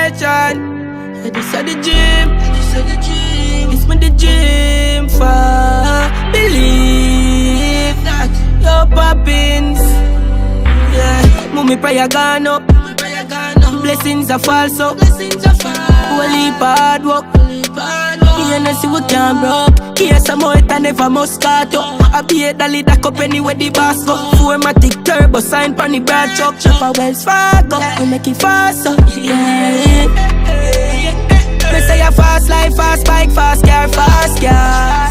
Yeah, this at the gym. It's me the gym for believe that you're poppins. Yeah, mommy prayer gone up. Blessings are false up. Holy hard work. You know see we can't broke. Here's some more than ever Moscato. I be a dolly that up anywhere the boss go. 4matic turbo sign pan the broad truck. Chopper Wells Fargo. We make it faster. Yeah. They say a fast life, fast bike, fast car, fast car.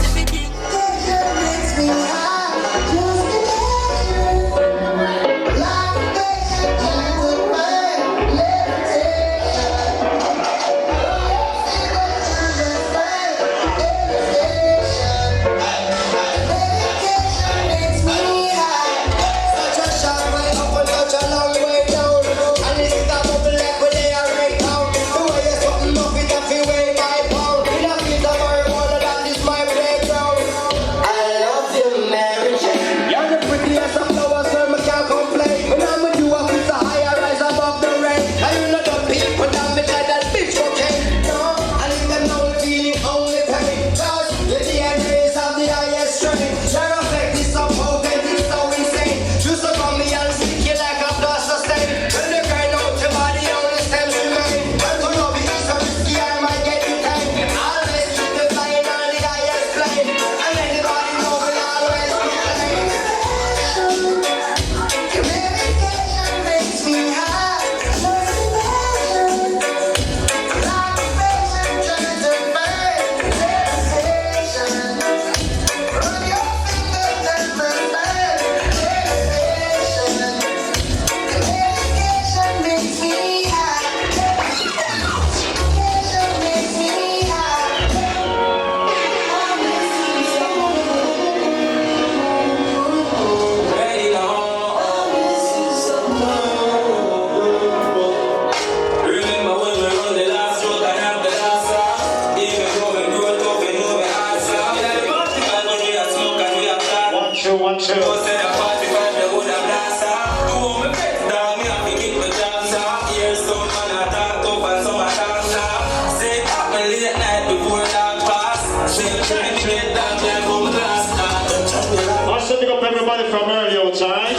Everybody from early outside.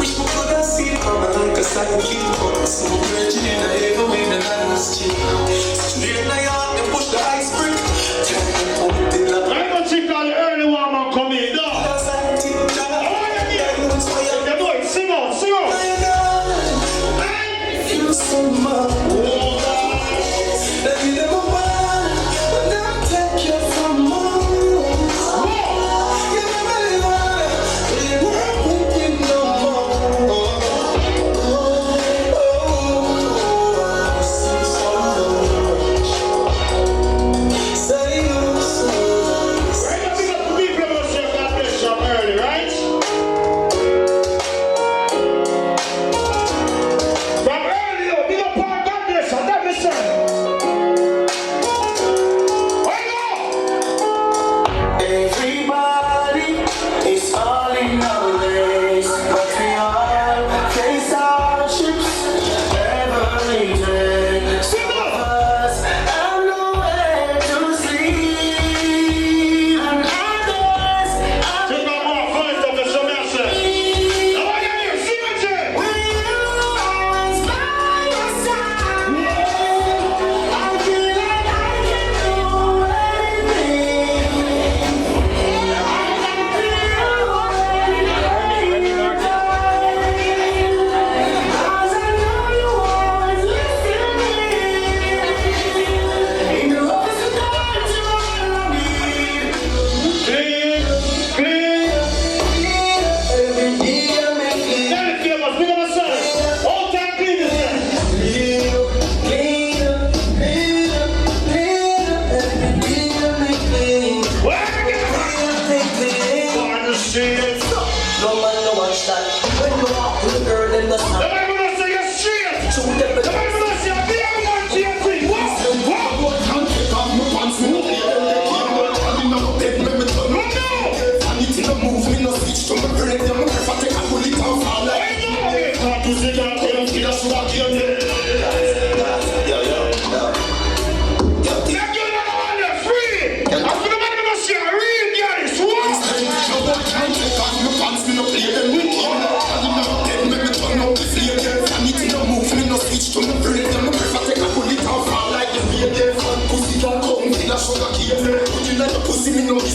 Wish we could have seen from like a second key, but so virgin in a ever with the last cheek. Straight like out and push the ice brick. I'm gonna take all the early one and come in. No. Sing on, sing on. I feel so much. That you never want, but now take you from home.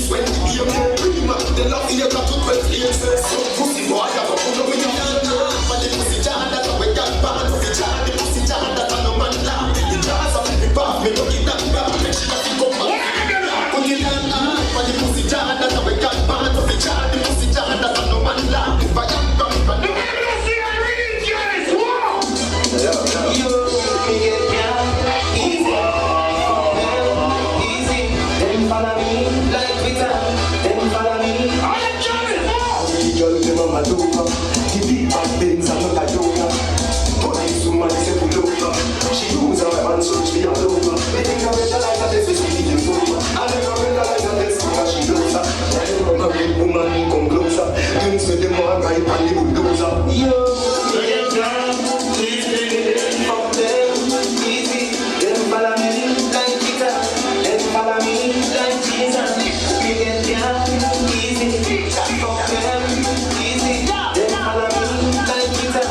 this when the game get pretty man. They love the other to 12 years. So pussy boy, I go pull up with your hand. But the pussy jar that we got banned. The jar, the pussy jar that I no man laugh. The jars of the bath, me look it down back. Make sure that you come back. Put it down, but the pussy jar that we got banned. The jar, the pussy jar that I no man laugh. But I'm back. No man don't see I read guys. Wow. You me get down easy. Easy. Then follow me like Twitter. Then follow me. I'm Johnny. Girl, them on my door. The big bad Beanz and not a donor. Police woman is a pullover. She use her hand so she all over. They think I better like a test, we need them over. I think I better like a test, because she knows her. I don't know a big woman who come closer. Things with them all right and the bulldozer. Yo, get down, easy. Fuck them, easy. Them follow me like Peter. Them follow me like Jesus. We get down, easy. Fuck them, easy. Them follow me like Peter.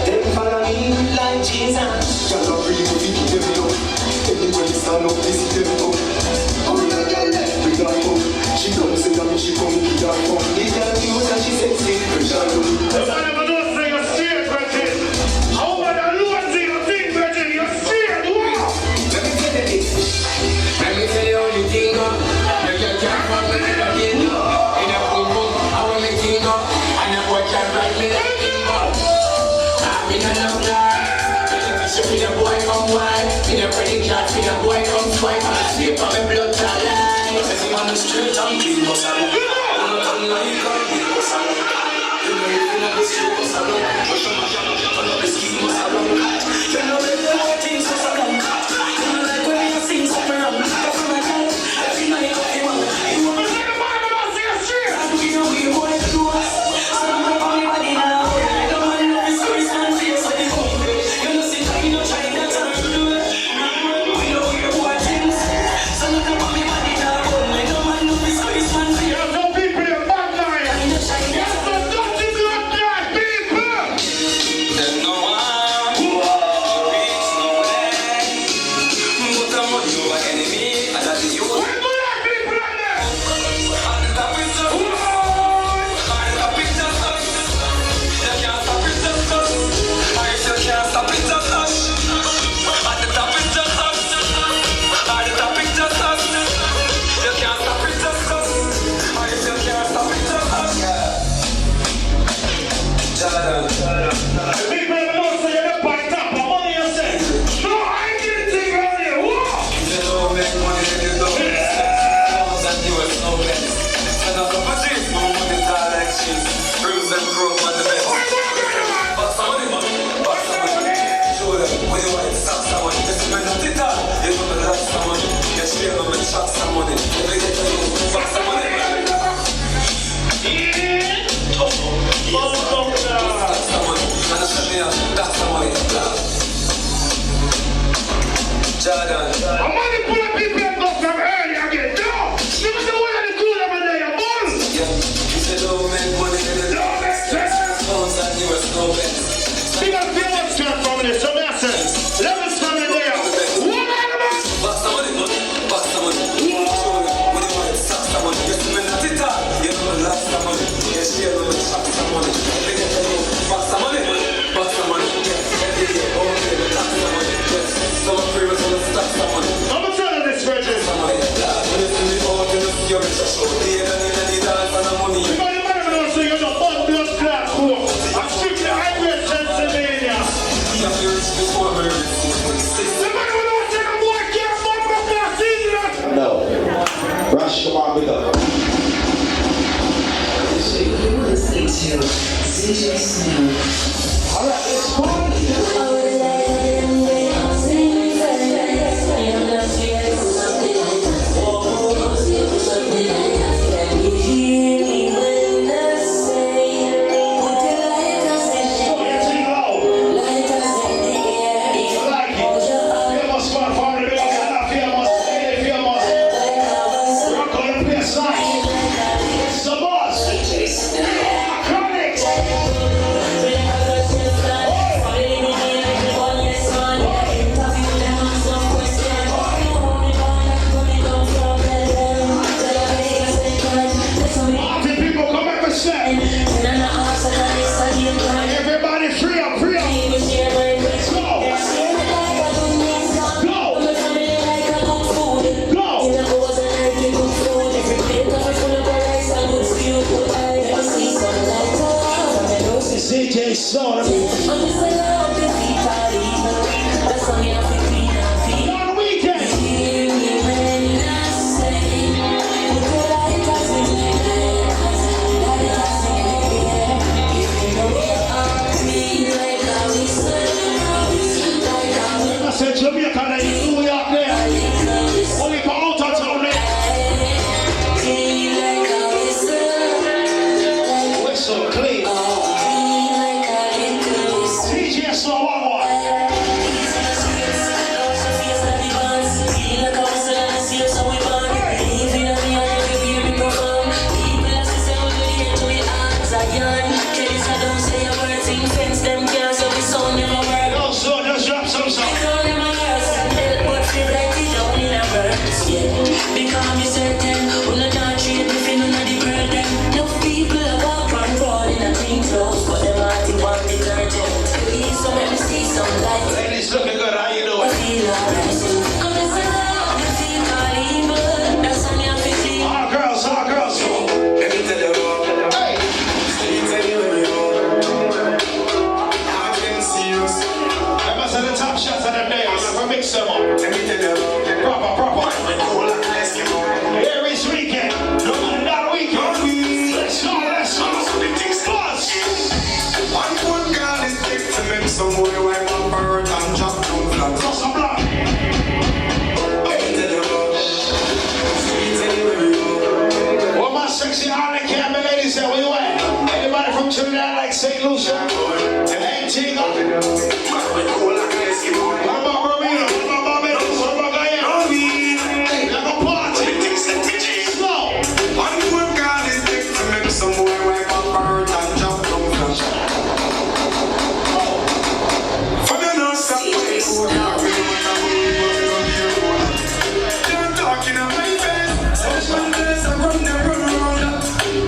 Them follow me like Jesus. Y'all are really good, you them know. Anywhere they stand up, they see them go. Oh yeah, bring her home. She don't say that she come to that home. They tell you that she sexy, bring her home. If I never know say you're straight, Virgin. How about that Lord say you think, Virgin? You're straight, wow! Let me tell you this. Let me tell you how you think of. You can't fuck me in a kid. In a boom boom, I want me king up. And a boy can't ride me like king up. I'm in a love life. So me the boy come wide. Me the pretty cat, me the boy come swipe. And I sleep on my blood clot line. Cause I'm on the street, I'm clean, but I'm not you come here, but I'm you know you feel like the street, but I'm not push on my job, I'm not the scheme, but I'm not you know me the whole thing, so I'm not you know like when you sing something wrong. That's what I got. Every night I want you want me to say the Bible, don't say a shit. I do you know we want to do us. So I'm not on anybody now. I don't want to know this story, so I'm saying something for me. You know see that you know try that time to do it. We know we want things. So I'm not on anybody now. I don't want to know this story, so I'm saying There's no people in back line. There's no dirty black guy, people. there's no one who reach nowhere. Put a money over enemy, and that is you. Where do that people on there? On the top is us. On the top is us. You can't stop it, just us. I still can't stop it, just us. On the top is just us. On the top is just us. You can't stop it, just us. I still can't stop it, just us. The people in the north say you're the back top. How money you say? No, I ain't getting things around here. Wow! You don't make money, you don't make sense. And you have no less. And a couple days, my money die like cheese. Bruise and grow on the best. Bust some money, bust some money. Show them when you want to stop someone. Just spend a tita, you know the last someone. You share them and chop some money. If they get to you, bust some money. That's the money. And I said, yeah, that's the money. Jordan. I'm only pulling people that go from early again. No! Look at the way they do them and they are born! Yeah, you said don't make money in the No, make sense! phones and you was no best. Big up the old strap family, so that's it. Levels family there. One animal! Bust some money, bust some money. Show them when you want to stop someone. You spend a tita, you know the last some money. You share them and chop some money. They get to you, bust some money, bust some money. Yeah, every day, all day, they tax some money. Yes, some of them will stop some money. I'm gonna tell you this, Virgin. Some money, yeah. When you see me out, you know, you're rich, show. They ain't any dance and the money. You got the man who say you're the fun blood clot poor. I'm strictly highway Pennsylvania. You have to reach before me. The man who say the boy can't fuck up their season. No. Rashkamar with us. You're listening to DJ Snow. Alright, let's party. Sing loud. I like it. Famous man, family, big up, not famous. Really famous. Rock on the place nice. It's the boss. Chronic. Ladies, slow. One weekend. I said Jamaica, like New York there. Only for out of town there. We're so clean. DJ slow one. Ladies looking good, how you doing? All girls. Let me tell you. Hey! I've been serious. I must have the top shots of them there. I'm gonna mix them up. Let me tell you. Proper. Here is weekend. No matter that weekend. Let's go. Buzz! One good girl is thick to make some boy wipe up her and drop down flat. Cross the block. Well, my sexy Harley Campbell ladies there, where you at? Anybody from Trinidad like St. Lucia? Antigua? What about Bermuda? What about Barbados? What about Guyana? Like a party. Slow. One good girl is thick to make some boy wipe up her and drop down flat. For the no stop way good, they're talking of my face. Social days I run them round.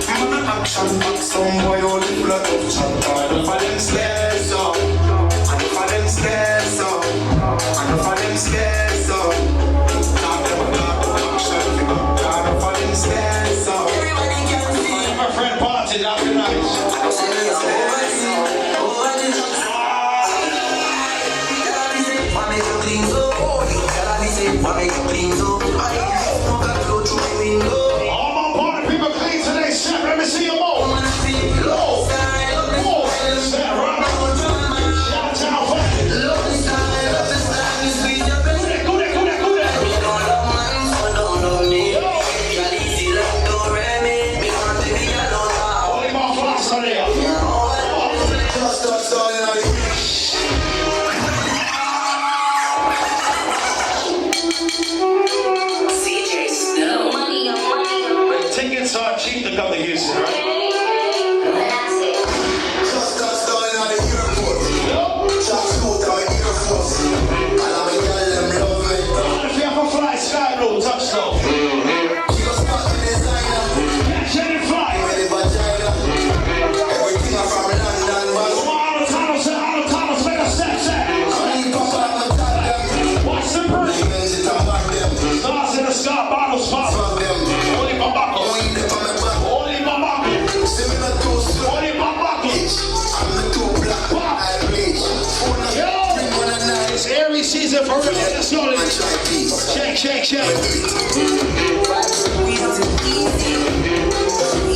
Man a action back, some boy only full of tough chat. Enough of them stairs up. Enough of them stairs up. Enough of them stairs up. Talk them about action figure. Enough of them stairs up. Everybody can see. My friend party, that'd be nice. Enough of them stairs up. All my party people clean today, Chef. Let me see you move. Low. Step right. Shout out for it. Go there. Only my flash on there. Tickets are cheap to come to Houston, right? If you have a fly, sky blue, touchdown. Catch any fly. Thomas, make a step. Watch the bird. Stars in the sky, bottles pop. Only my buckle. It's airy season for real. Let's go. Check.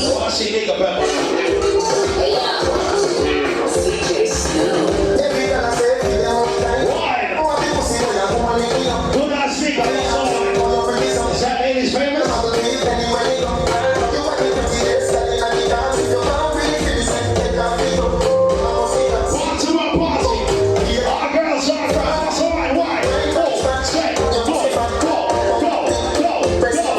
Oh, I see nigga better. Why? Good as nigga. Is that ladies famous? Go.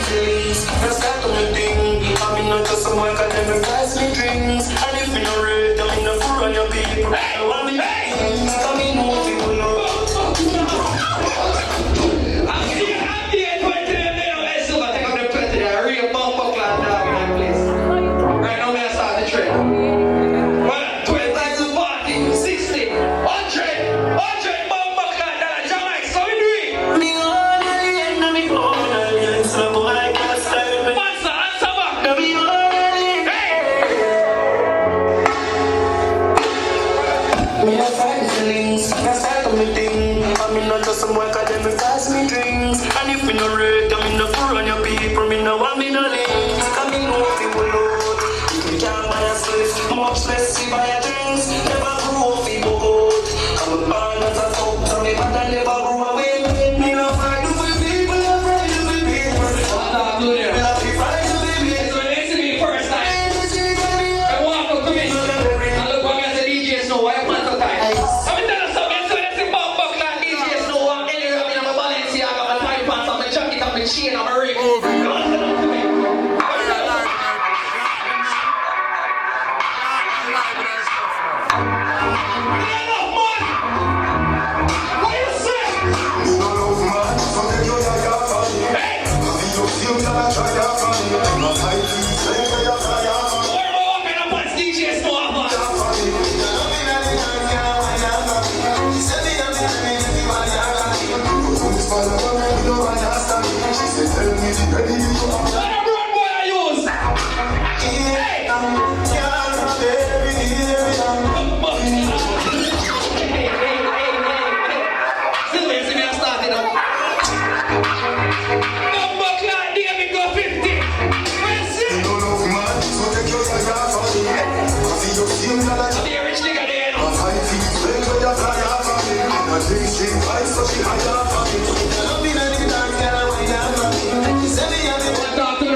feelings. That's that to me thing. I'm in not just some work and them price me drinks. And if you no rate, I'm in the food on your people. I want me things. Come in home, people know. Right now, we are starting the trend. 12 times the party, 60, 100, $100 Jamaica. So we do it. Me on the end of me phone, and so I can't style me. Answer back. Me on the end. Me a find feelings, that's that to me thing. I'm in not just some work, and them pass me drinks. And if you no rate, I'm in the food on your people. Me no want me no links. Come in home, people load. You can't buy a slip, much less if buy a drinks. Never grew up, people vote. I'm a born as a folk, so me mother never grew away. Me no fight with people, I fight with people. Stop doing it. Me not be fight with people. So listen to me first time. I walk up to me. And look what me as a DJ Snow. Why you want to time? I'm telling you something. So let's see bump back like DJ Snow. I'm anywhere. I'm in my Balenciaga, my tight pants, I'm a jacket, I'm a chain, I'm a ring. Talk to me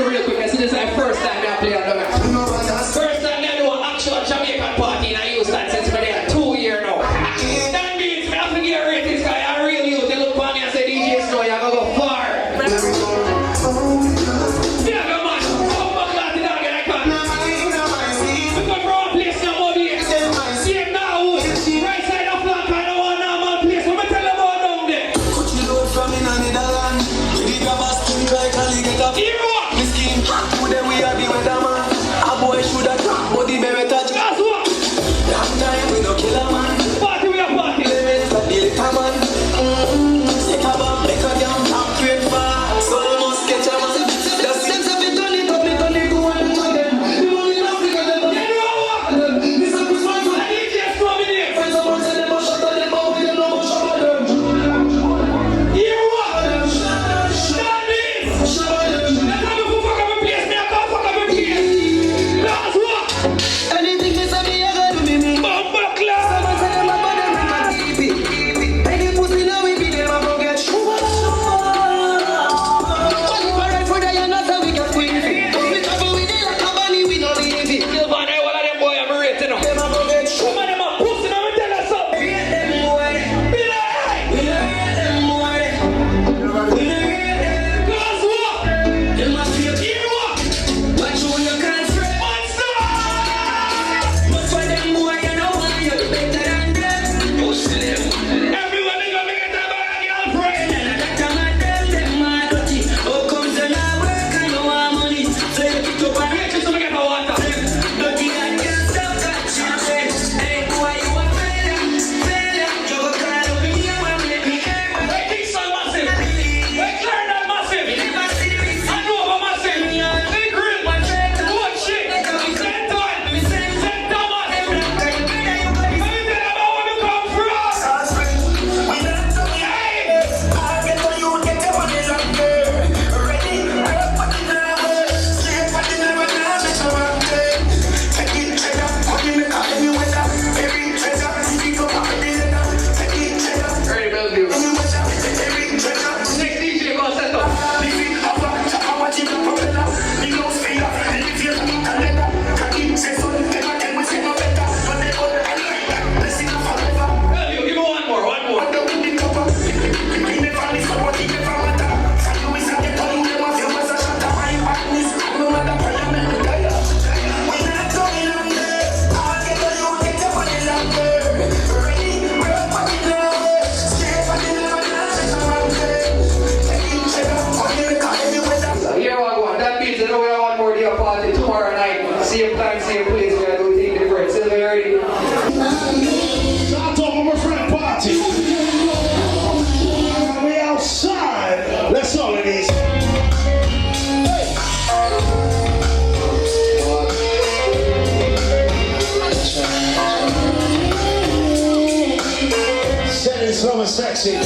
sexy.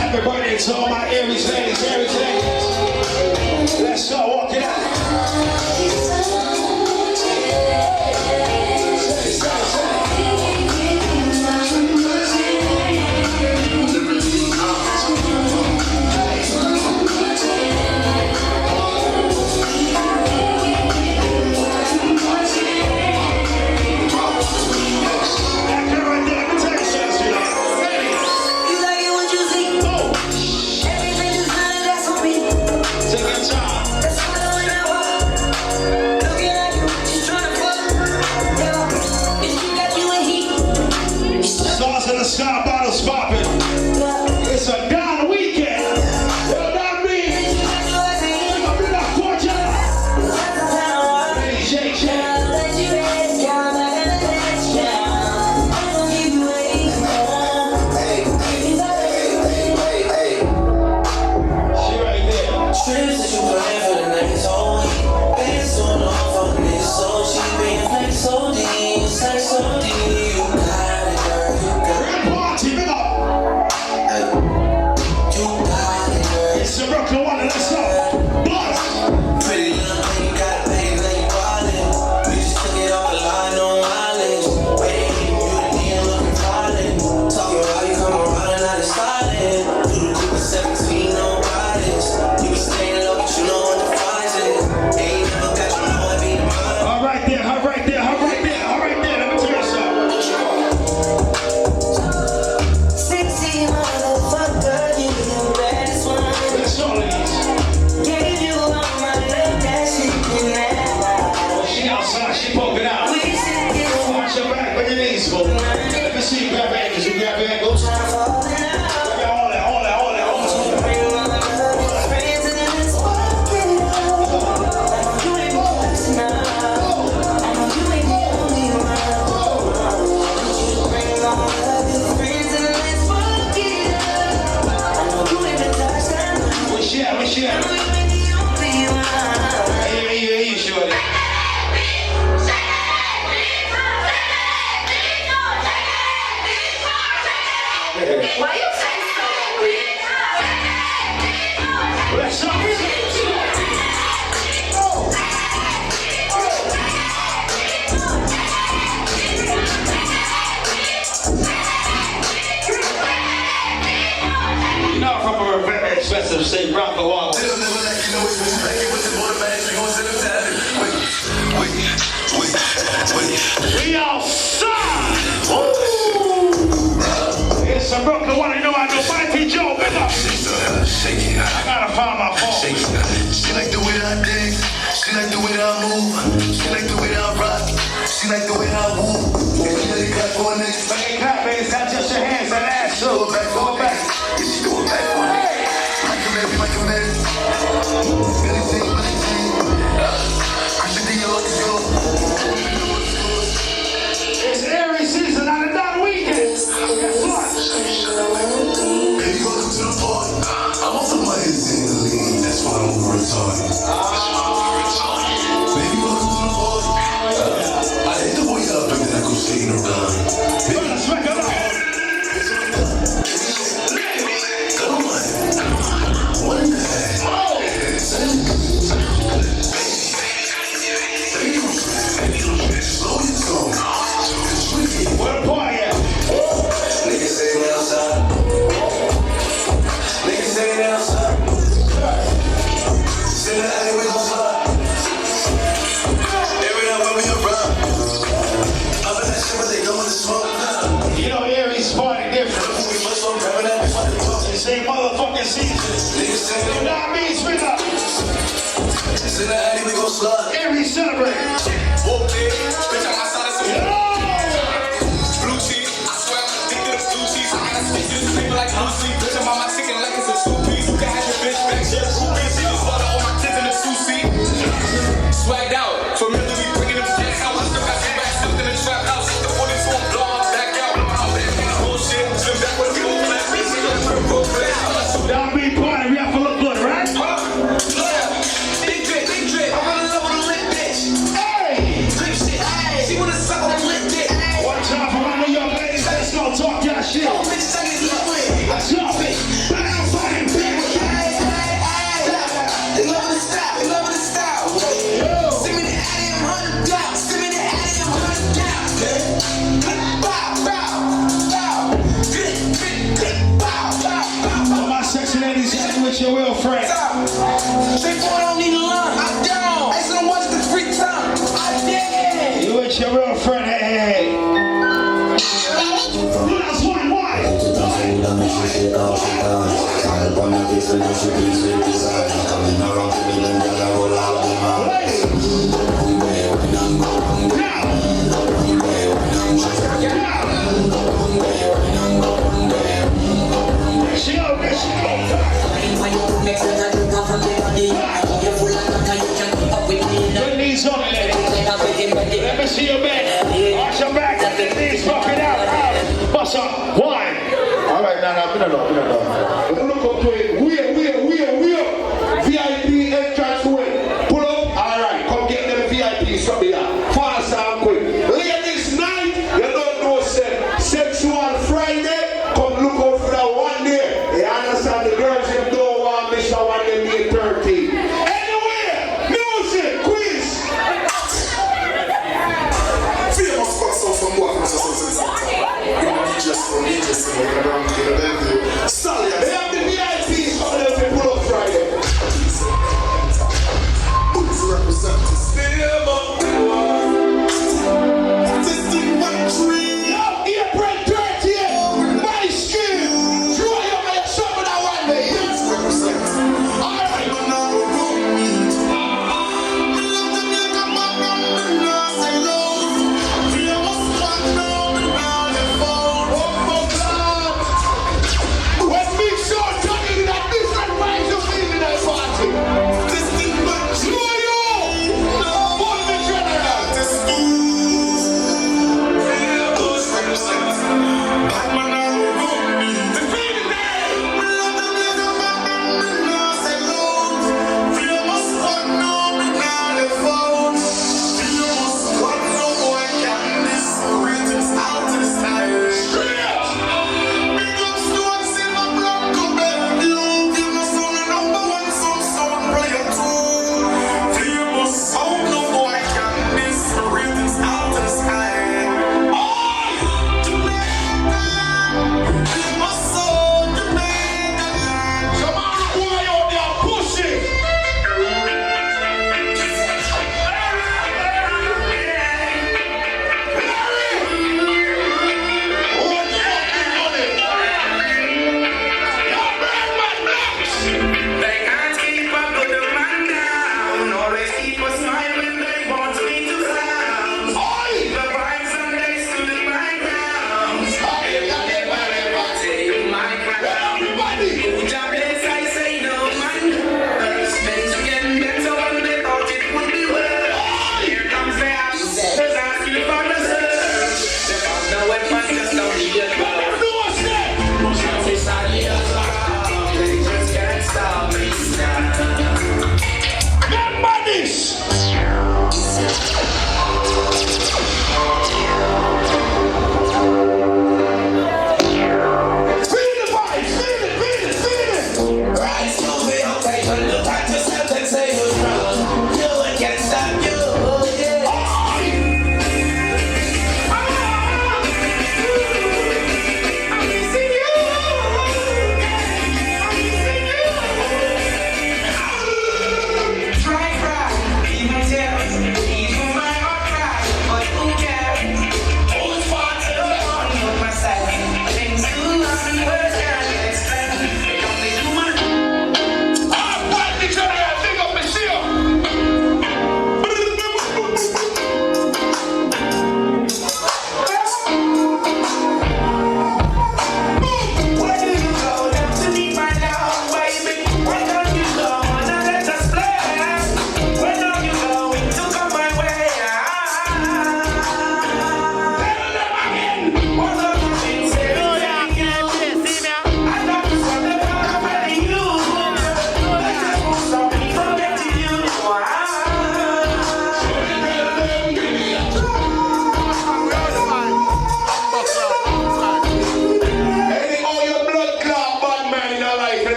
Everybody to all my Aries ladies, let's go, walk it out. Sky bottles popping. It's a down weekend. You know what I mean? I'm in that fortune. Shake, shake. She right there. Trips that you plan for the next whole week. Been so long, fucking niggas so cheap. Being like so deep, it's like so deep. You got it, girl, you got it. Party, big up. You got it, girl. It's the Brooklyn one, let's go. Blast. Pretty little thing, you got it, baby, like you ballin'. We just took it off the line on mileage. Waiting, you the DM looking violent. Talking about you come around and not styling. Do the Cooper 17, no riders. You be staying low, but you know what the price is. Ain't never got you know I be mine. All right there, all right there, all right there, all right there. Let me tell you something. Sexy motherfucker, you the baddest one. Let's go, ladies. Gave you all my love, that shit can never. She outside, she poking out. We should get Watch your back, bring your knees, bro. Let me see you grab ankles, you grab ankles. falling out. Hold that, hold that, hold that, hold that. Bring all my love, friends, and let's walk it out. I know you ain't the first now. I know you ain't the only one. Bring all my love, friends, and let's walk it out. I know you ain't the first now. Where she at, where she I at? know you ain't the only one. Hey, shorty. Why you say so? Let's go. You know, from a very expensive state, Bronco Wall. We outside! It's a Brooklyn one, you know I know Mikey Joe, big up! I gotta find my phone. She like the way that I dance. She like the way that I move. She like the way that I rock. She like the way that I woo. If you let it clap for a nigga, Make it clap, baby. It's not just your hands and ass. go back, Go back. Yeah, she do it back for a nigga. Like a man. Billy Jean, Billy Jean. Christian Dior, let's go. It's Aries season on a done weekend. Guess what? Baby, welcome to the party. I'm off the money in the lean. That's why I'm over retarded. Baby, welcome to the party. I hit the boy up and then I go skating around. Baby, Let's make it up. come on. What in the heck? Slow your tone. Where the party at? Niggas say they outside. Niggas say they outside. Say that alleyway gon' slide. Every night when we around. I bet that shit when they go in the smoke. You know Aries party different. We must go grabbing that before they talk. It's the motherfucking season. Niggas say You they know what I mean? Spin up. say that alleyway gon' slide. Aries celebrate. Whoop, bitch, I'm outside of some blue cheese. I swear I'm addicted to blue cheese. I gotta stick this paper like blue cheese. Bitch, I'm on my chicken like it's a two-piece. You can have your bitch back, shit, two-piece. She just water on my kids in the two-seat. Swagged out, familiar, we bringing them jacks out. I still got some back, stuffed in the trap house. The 42 on blow, I'm back out. I'm back in this bullshit. Slim back with a full flat. Bitch, you got a purple flat. Y'all be party, we have to look good, right? Big drip, big drip. I'm running up with a lit bitch. Hey! They boy don't need a line. I don't. I said I'm watching the free time. I did. You with your real friend, hey. Last one, why? Let me see your back. Arch your back. Let the knees rock it out. Bust up. One. All right, now, look up to it. We VIP entrance way. Pull up. All right, come get them VIPs from here. Fast and quick. Ladies night, you don't know sexual Friday. Come look out for that one day. You understand the girls them don't want miss that one day May 13. Anyway, music, quiz. Famous person from what? Just from me, just from me. Stop.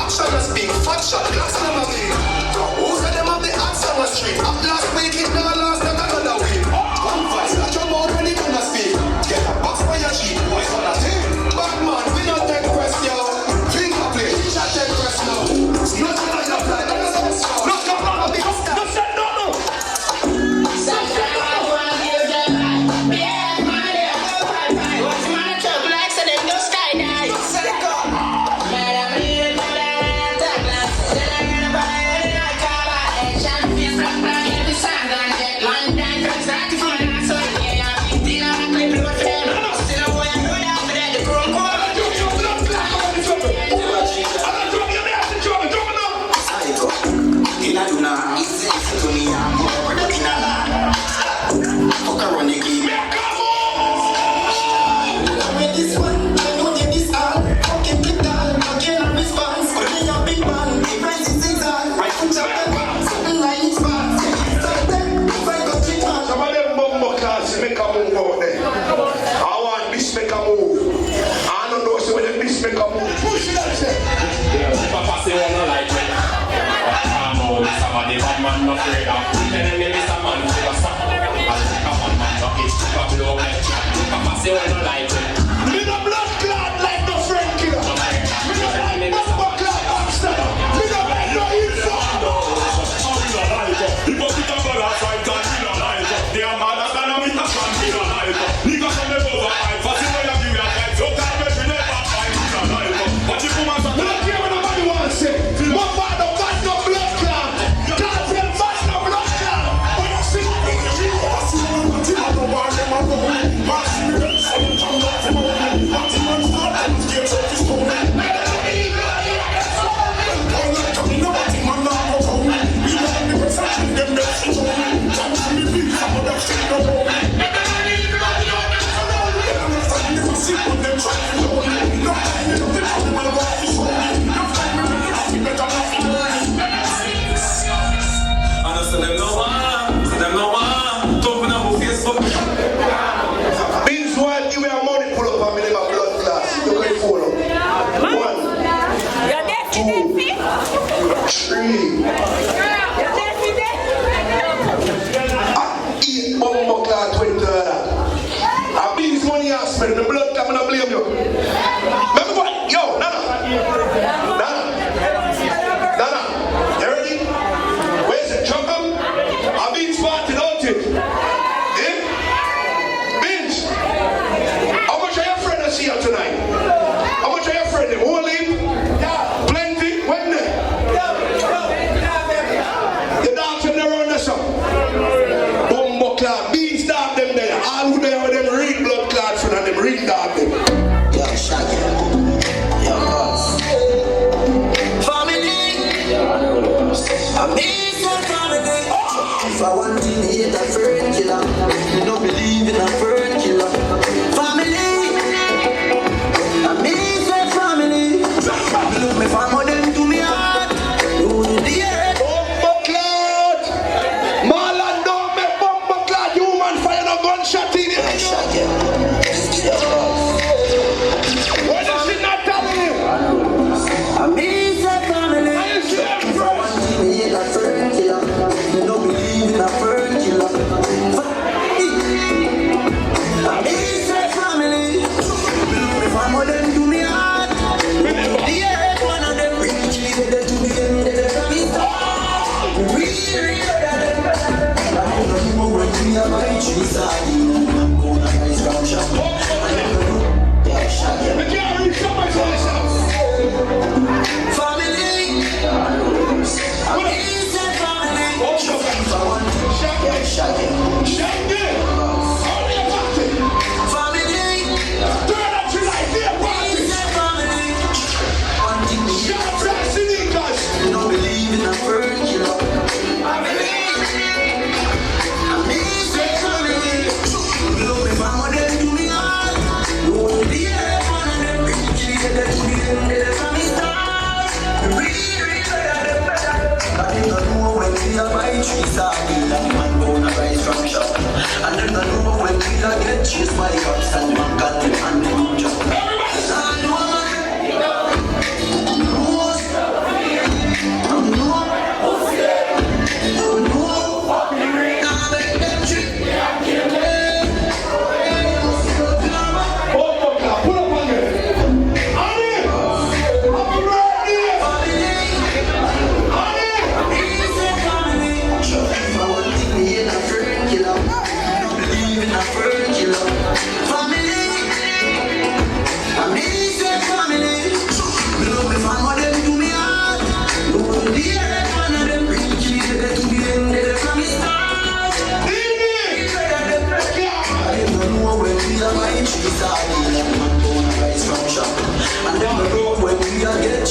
Action and speak, fat shot, glass them a bleed. Who said them have the axe on the street? Up last week, it now last them another week. One voice, watch your mouth when it gonna speak. Get a box for your cheek, boys on a team. Bad man, we don't take press, yo. Finger play, teach a take press now. Nothing like that, like that, that's all. Look up, look up, look up, look up, look up. Make a move out there. I want this make a move. I don't know so when this make a move. Push it out there. Papa say one no like me. I'm on somebody bad man no afraid of. Then me Mr. Man feel a stop. I'll take a man no itch to blow my chat. Papa say one no like me. Me no blood clot like no friend killer. Me no like no clot upstairs. Me no like no info. You must be a brother fight and you don't like it. They are mad at and I'm you don't like it. Niggas from the over fight, but you know you give your fight. So time we should never fight, you don't like it. But you come and don't care what nobody wants to say. One man don't got no blood clot. Can't tell man no blood clot. When you see me, I see you on the team. I don't want them alone. I see me, I don't come back from home. I see man start and get up his phone. Beanz, while you have money pull up and me name a blood class. You can follow. 1, 2, 3. 8 bumbo class 20. A Beanz money ass me. The blood come and I blame you. Remember what? Yo, Nana. You ready? Where's it? Chunk up? A Beanz party, don't it? Eh? Beanz, how much are your friends here tonight? How much are your friends? Who leave? Plenty? When they? You dance them around the sun. Bumbo clad. Beanz dog them there. All who there with them read blood clad and them read dog them. Yo, Shaggy. Yo, boss.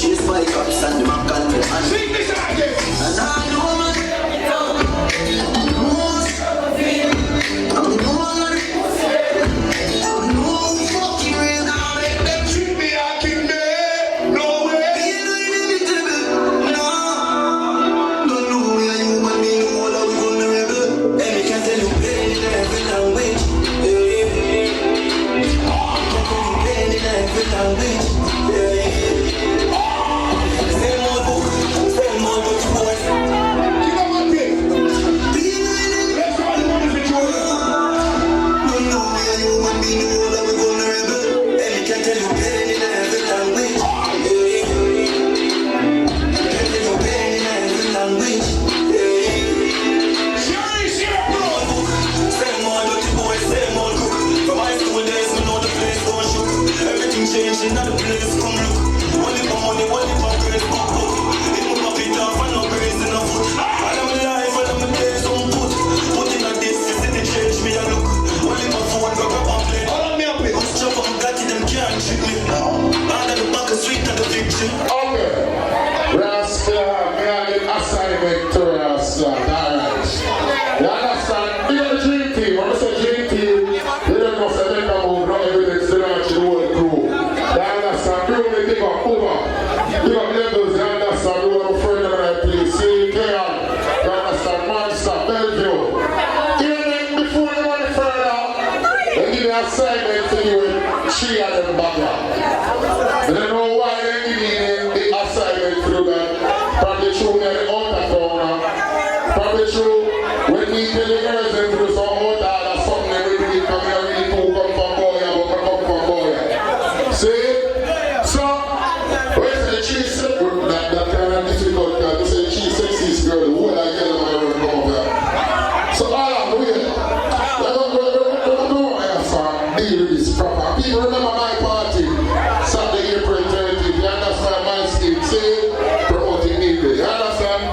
chase by cops and the Mac and the hand. Sing this again. And I know man, no fucking real now. Them treat me like king me. No way. Give up one thing. Let's go on the with you. Sherry, Sherry, bro. Everything changing, now the place come look. Only for money, only for grace, book. It move up, it off, and no praise in a foot. All of my life, all of my days on foot. Put in a this, you see the change me a look. Only my phone, go grab and play. Hold on me up here. Who's chop up, got it, them can't trick me. Under the back of street, and the victory. Okay. Rashkamar, me have an assignment to Rashkamar. Alright. You understand? You know the dream team. When I say dream team, you don't know say they come over, not evidence to launch the whole crew. You understand? You only think of over. You have levels, you understand? You have a friend of that place. See, Keon. You understand? Monster, Bellevue. Even before you want further, they give me an assignment to you with 3 of them background. I don't know why they give me the assignment to do that. Probably true me at the outer corner. Probably true when we tell the girls them to do some outer or something they really need come here really to come from boy but come from boy. See? So, where's the cheese set? That kind of difficult girl. You say cheese sexiest girl, the whole I get them I don't come up here. So all of the way. Don't I deal with this proper. People remember my party. Saturday, April 30th. You understand my scheme? Say, promoting me. You understand?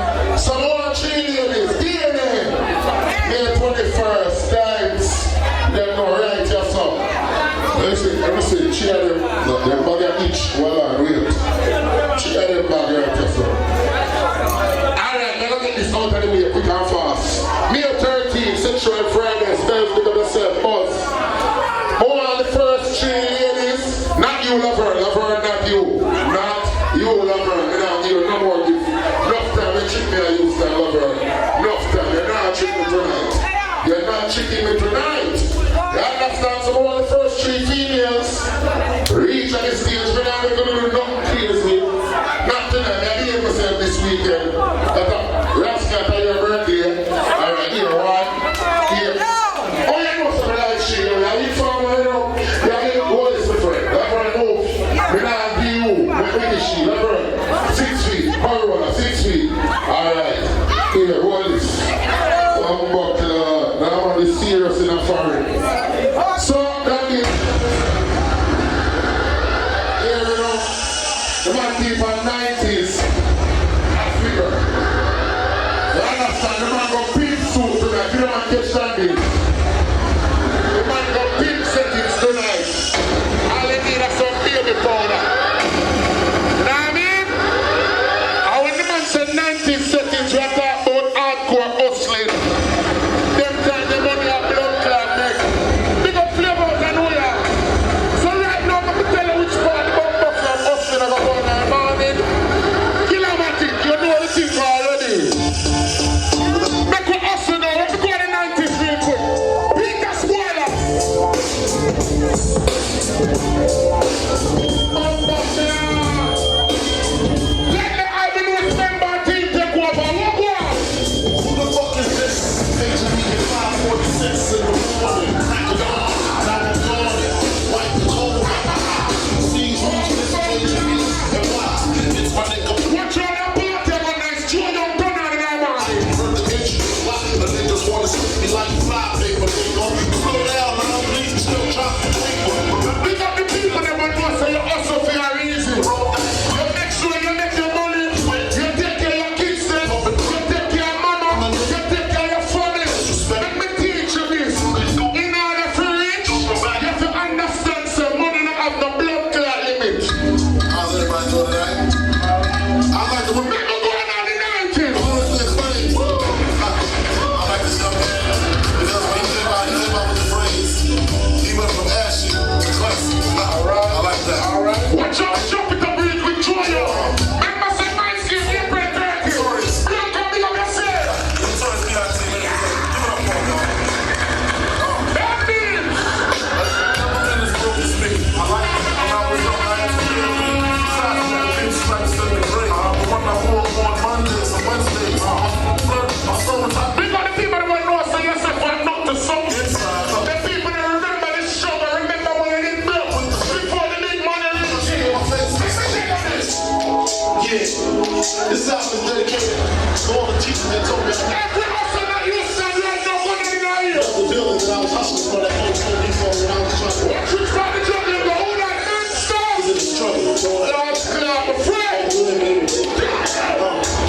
This album is dedicated to all the teachers that told me Every hustle that you said right now, what did I hear? the building that I was hustling for that whole police song when I was trying to What you trying to juggle the whole lot non-stop? was in the struggle. So I'm afraid.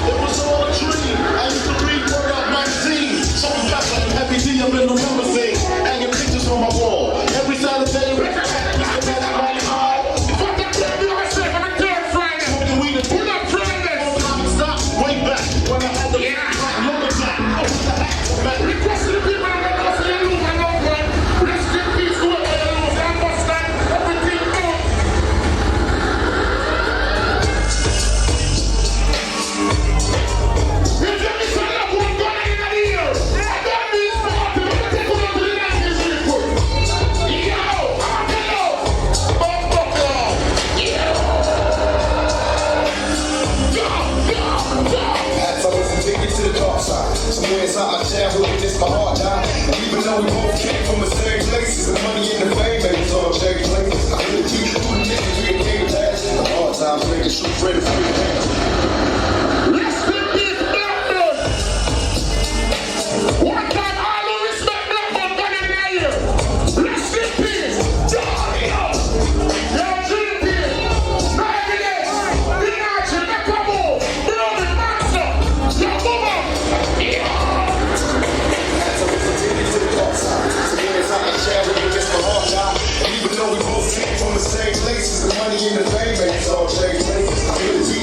it was all a dream. I used to read Word Up magazine. So we got like Happy D up in the number thing. Hanging pictures on my wall. Every Saturday, Mr. Magic Fuck that baby, I said on the third Friday. Smoking weed and Pull up Friday. stop way back when I had the lumberjack. Request to the people that want to see you lose my loved one. Rest in peace, whoever you lose. I understand everything good. If you miss a loved one gone in the ear, I don't mean sport. I'm gonna take one to the 90s real quick. Yo, I'm the love. Had to listen, take it to the dark side. Somewhere inside my childhood, we miss my heart died. And even though we both came from the same places, the money and the fame made us all share places. I really teach you who the niggas we became past. The hard times make us shoot ready for the hands. Rest in peace, Blackburn. One time, all who respect Blackburn gone in the ear. Rest in peace. Dario. Yo, Kingpin. No evidence. Beanz, Rashkamar. Brody, Monster. Yo, Boomer. Had to listen, take it to the dark side. Somewhere inside my childhood, we miss my heart died. And even though we both came from the same places, the money and the fame made us all share places. I really teach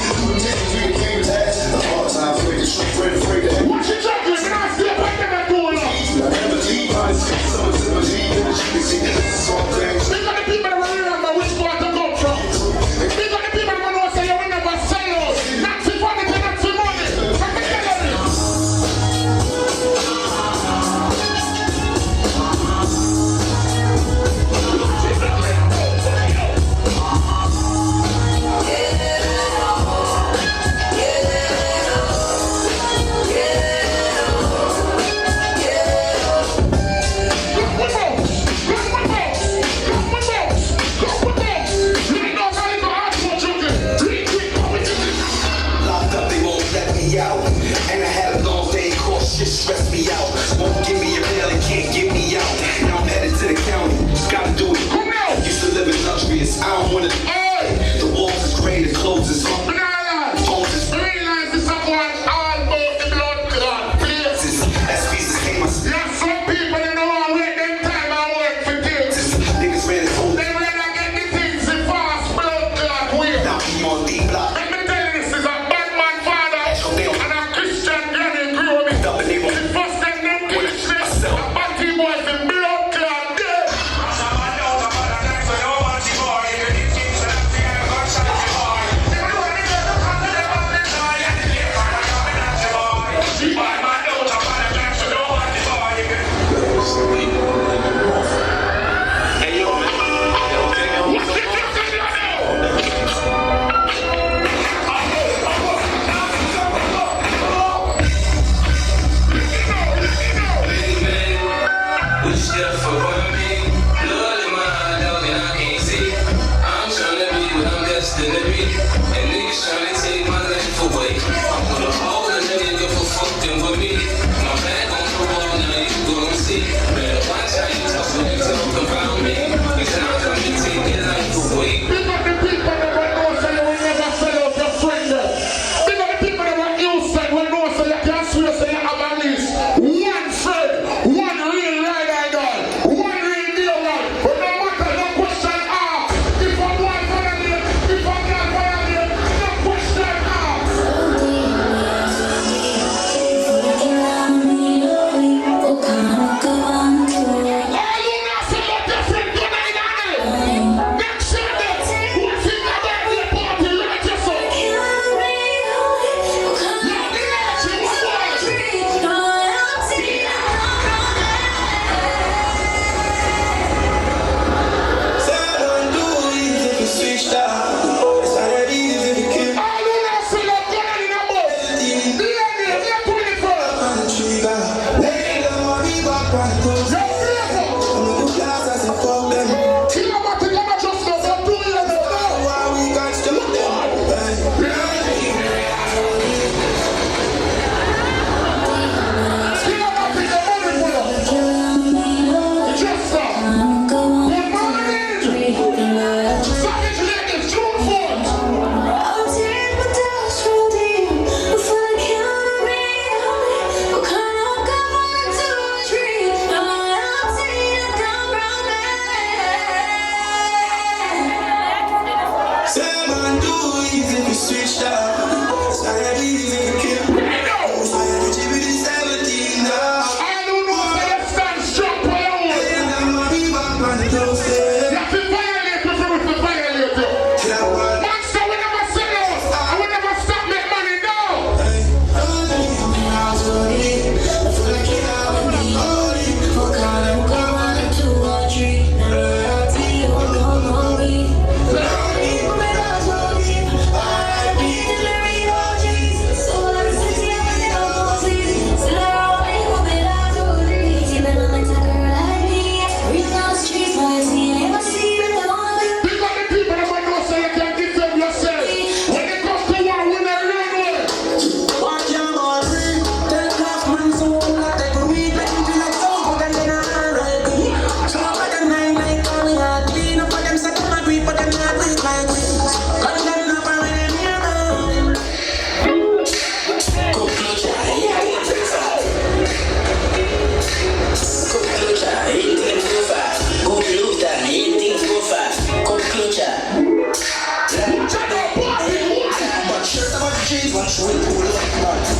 watch when pull up.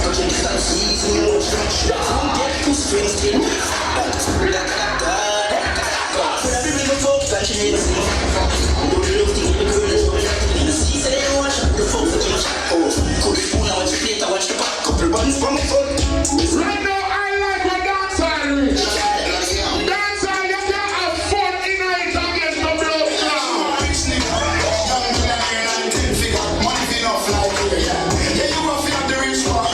But you can't see me, no stretch. Don't get too straight in. For every big folks that you need to see. Don't look to the girls going up to the sea. Say they don't watch the folks that you watch. Oh, could be cool, I watch the plate, I watch the back. Couple runs from a foot. Right now, I like what dancehall is. Dancehall, you can have fun in it against the blood cloud. Money enough like you, yeah. Yeah, you go feel the rich one.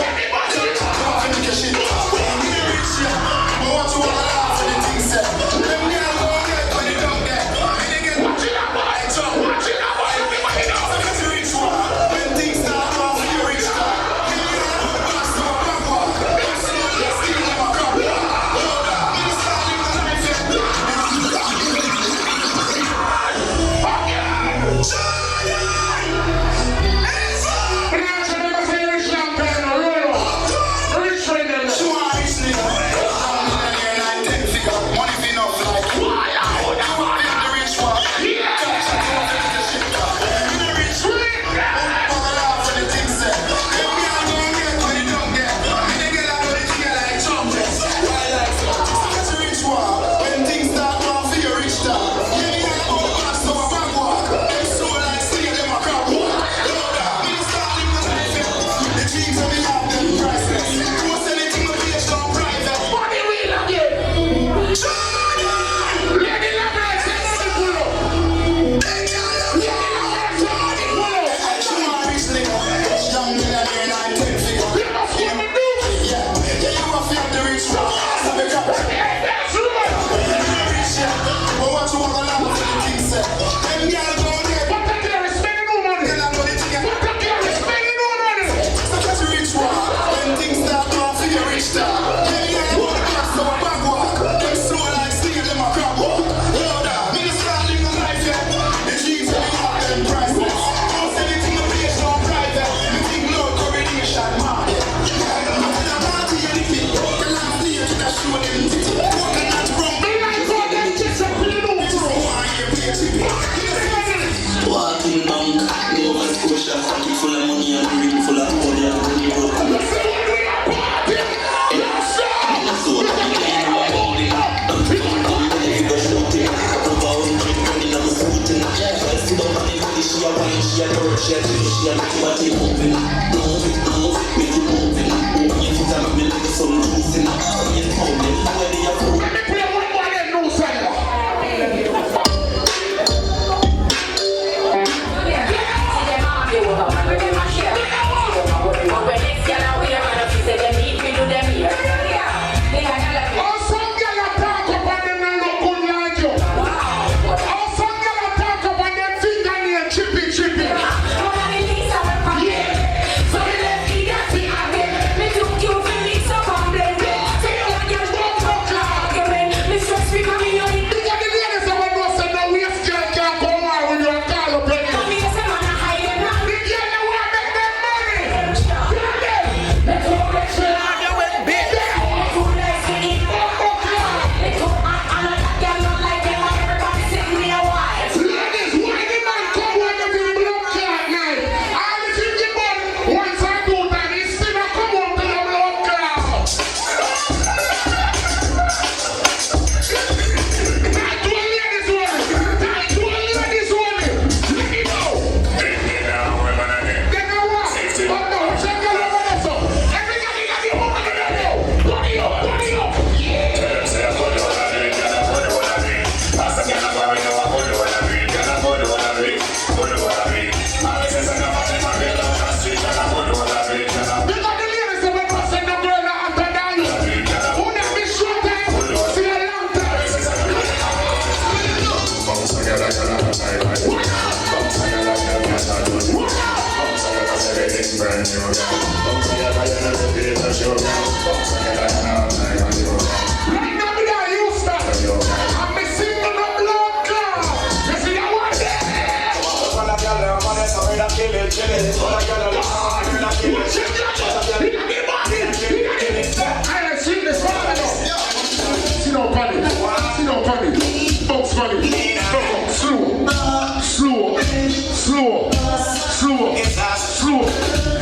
Slow.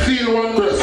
Feel one breath.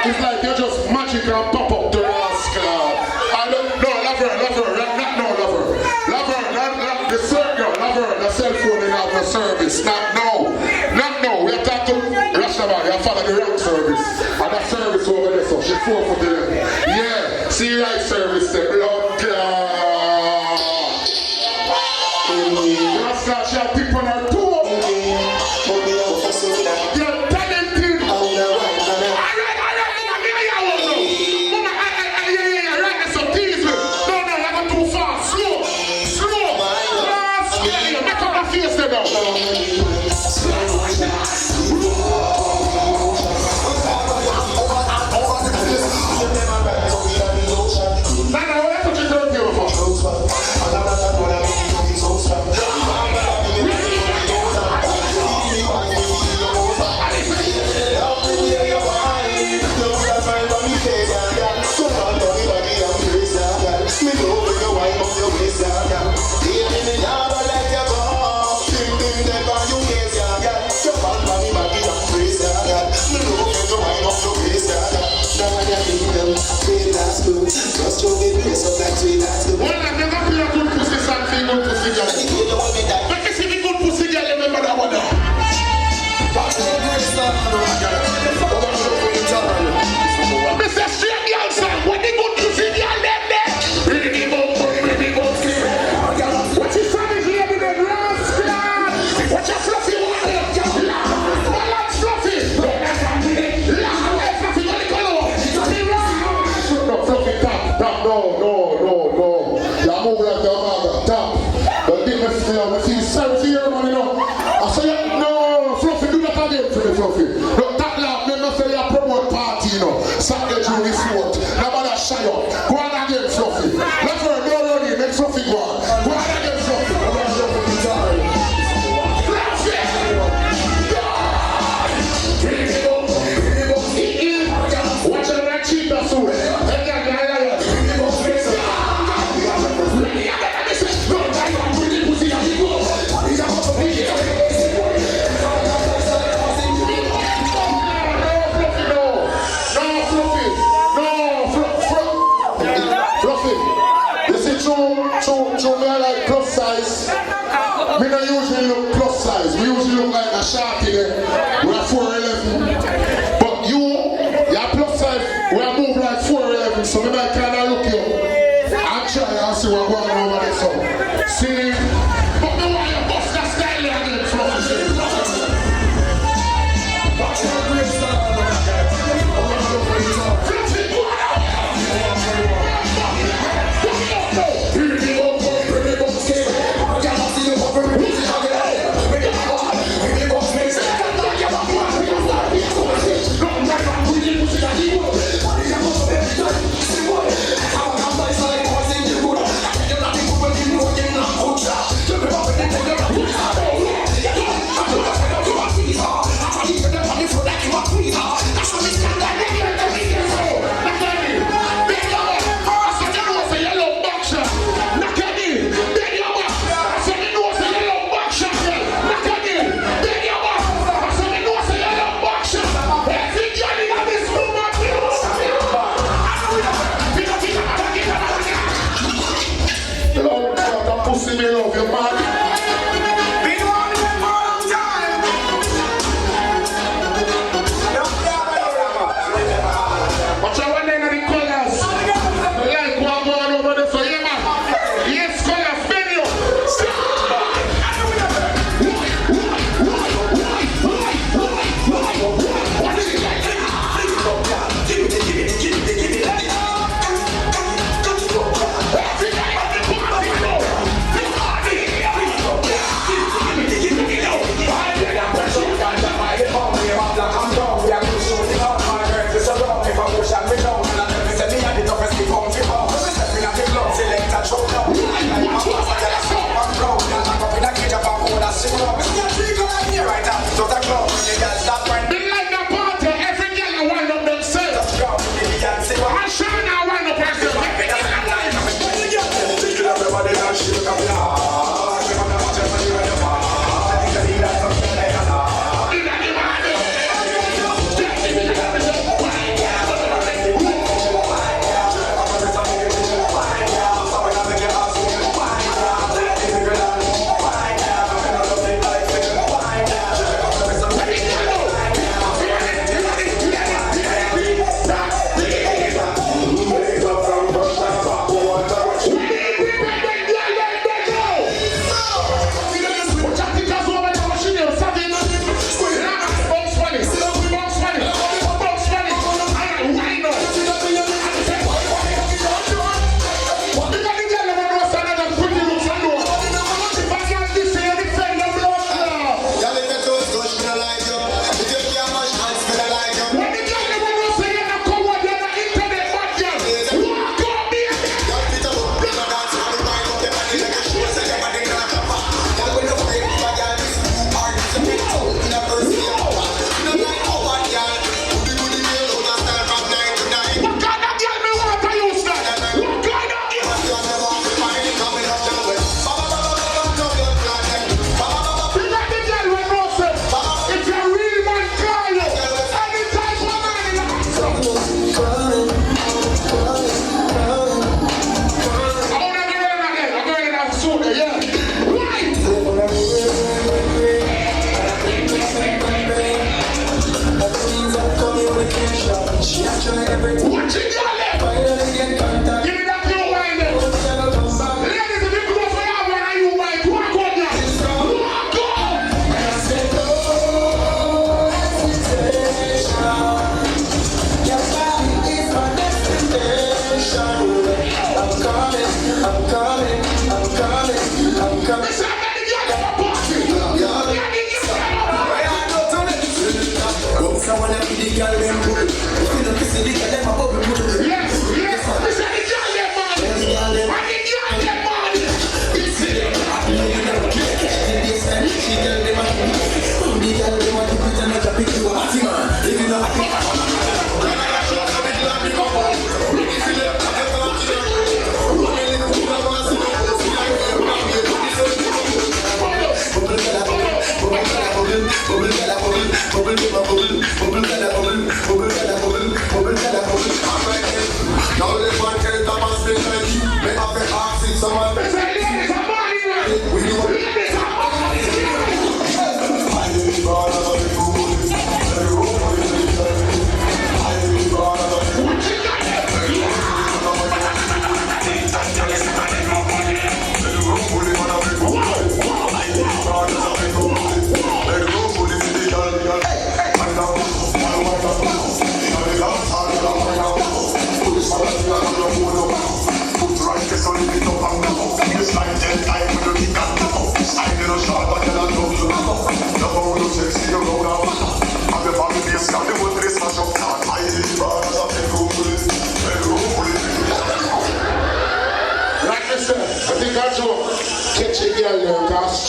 It's like you just magic and pop up the rascal. I don't know, love her, not the circle, love her, the cell phone in our service, not no. We are talking to Rashkamar, you follow the wrong service. And that service over there, so she 4 for the yeah, see right service, the blood clot. Rascal, she had tip on her toe. No. don't usually look plus size. We usually look like a shorty there. We're 4'11". But you're plus size. We're move like 4'11". So maybe I kind of look you. I'll try and see what's going on over there. So, see, but no why you bust that style again from the shit. Watch your great style.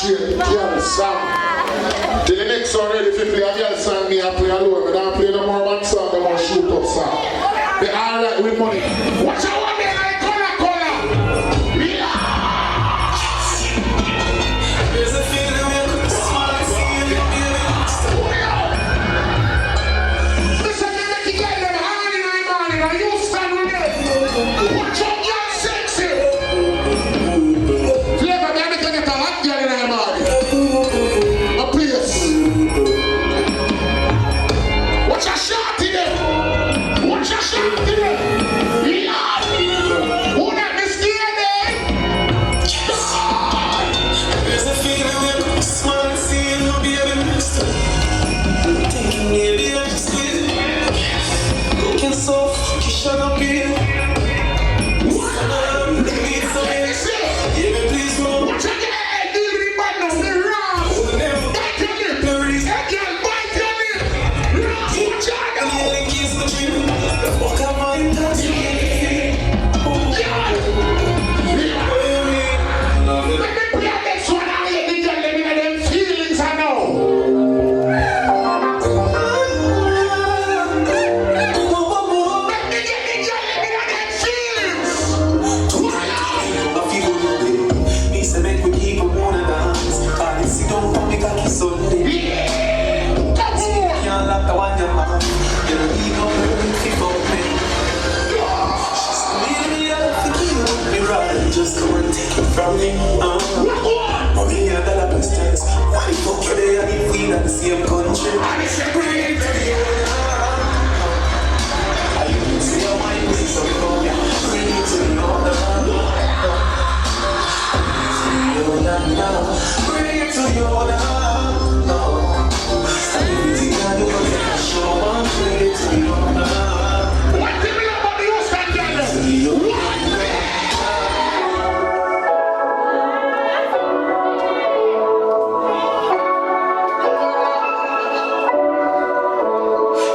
straight girl song. Till the next one ready to play a girl song, me I play alone. I don't play no more band song, no more shoot up song. They alright with money. Watch out one day like color. Yeah. There's a feeling when you smile and see you, baby. Listen, you make it get them hard in the morning and you stand with them. Watch out, you're sexy. Flavor, me make you get a hot girl in the morning. A place. Watch a shot in them. Watch a shot in them. Yeah. Who that me scared them? There's a feeling when you smile and see you, baby. Thinking maybe I just did it. Looking so fucking shut up here. Baby, please move. Watch a girl, deal with the bad now, me wrong. Bite your lip. That girl bite your lip. Watch out now. Nearly kiss the dream. Walk out my touch. Let me play a next one and let me tell them in them feelings I know. Let me get the girl in them feelings. I feel good, me say make we keep on wanna dance. I see don't come make a kiss on me. Yeah. Come on. Can't lock the one your mouth. You don't need no mercy for me. She's really up to keep me right. Just come and take it from me. Mommy, I got a questions. Why the fuck you there if we not the same country? I say bring it to the I you say I want you so we come here. Bring it to the other. Bring it to your other. Bring it to your other. What do you know about the Houston girl? What?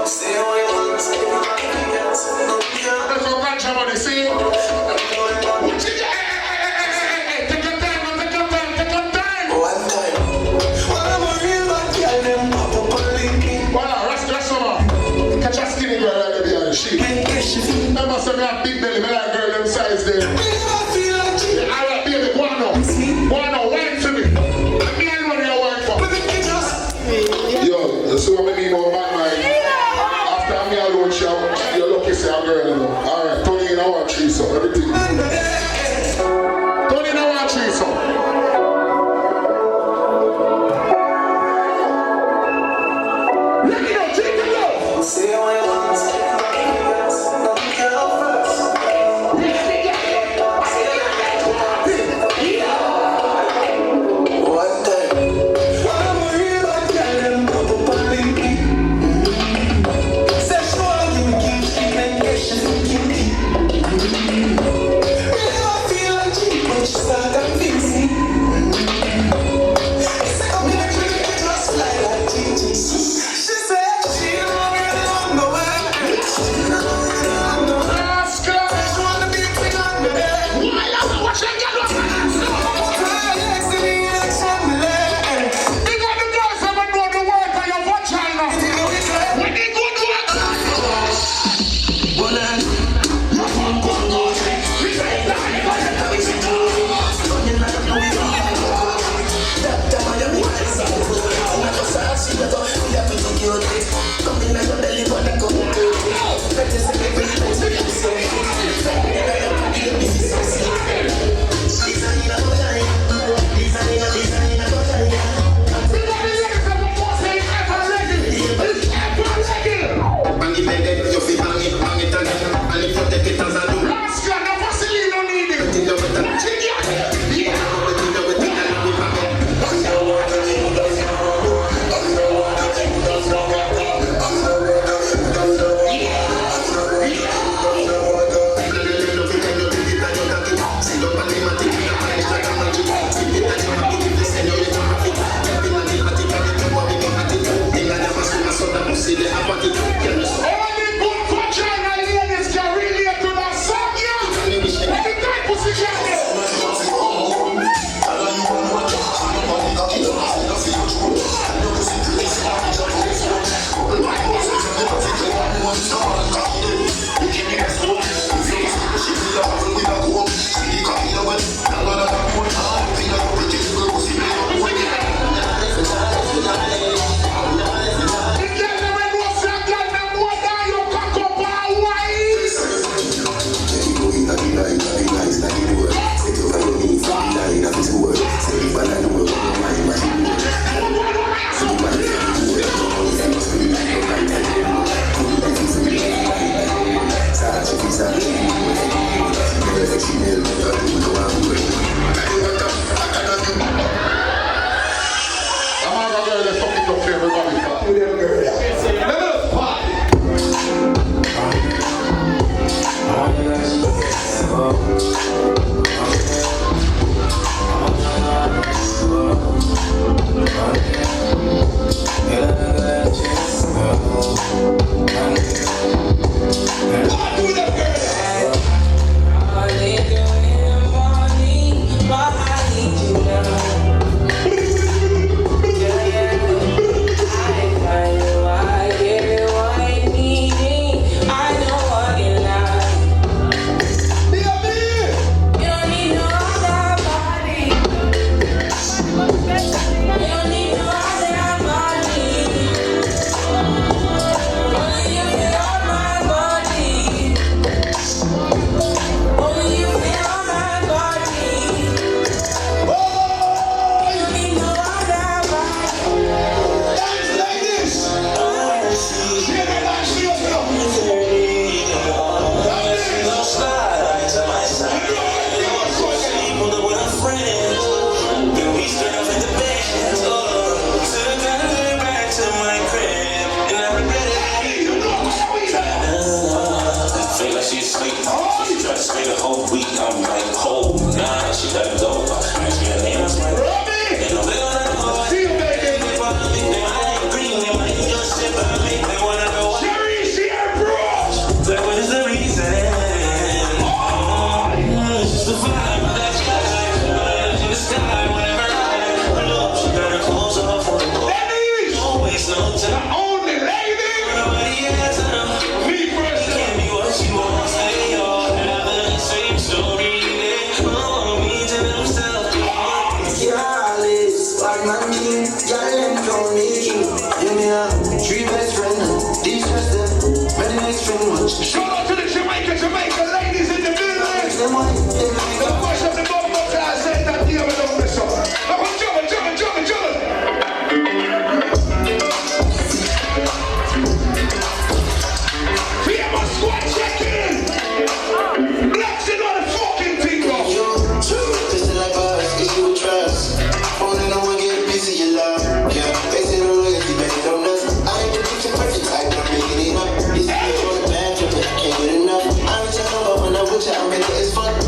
Say what you want, say everything else. Let's go catch somebody, see? What you get? Hey, take your time, take your time, take your time. One time. When I'm a real bad girl, them pop up and link me. Voilà, Rashkamar. Catch a skinny girl right there behind the sheep. Can't get you feel. That must have been a big belly, but that girl them size there. Me never feel like you. Alright, baby, go on now. Go on now, wine to me. Let me know what you're wine for. But the kid just. Yo, you see what I mean about man, man? After me alone shout, you're lucky to say a girl, you know. Alright, Tony in our tree, so everything. Tony in our tree, so. Let me know, take it out. Say what you want, say everything else. Nothing can first. Let me get it. Shout out to the Jamaica ladies in the building. The voice of the bumbo class said that here we don't miss up. Now come jumping. We have a squad check-in. Blacks in all the fucking people. Just like us, if you trust. Only no one get busy, you love. Yeah, based on loyalty, based on us. I ain't the picture perfect, I don't make it enough. It's on the bathroom, but I can't get enough. I'm just about when I'm with you, I'm ready, it's fun.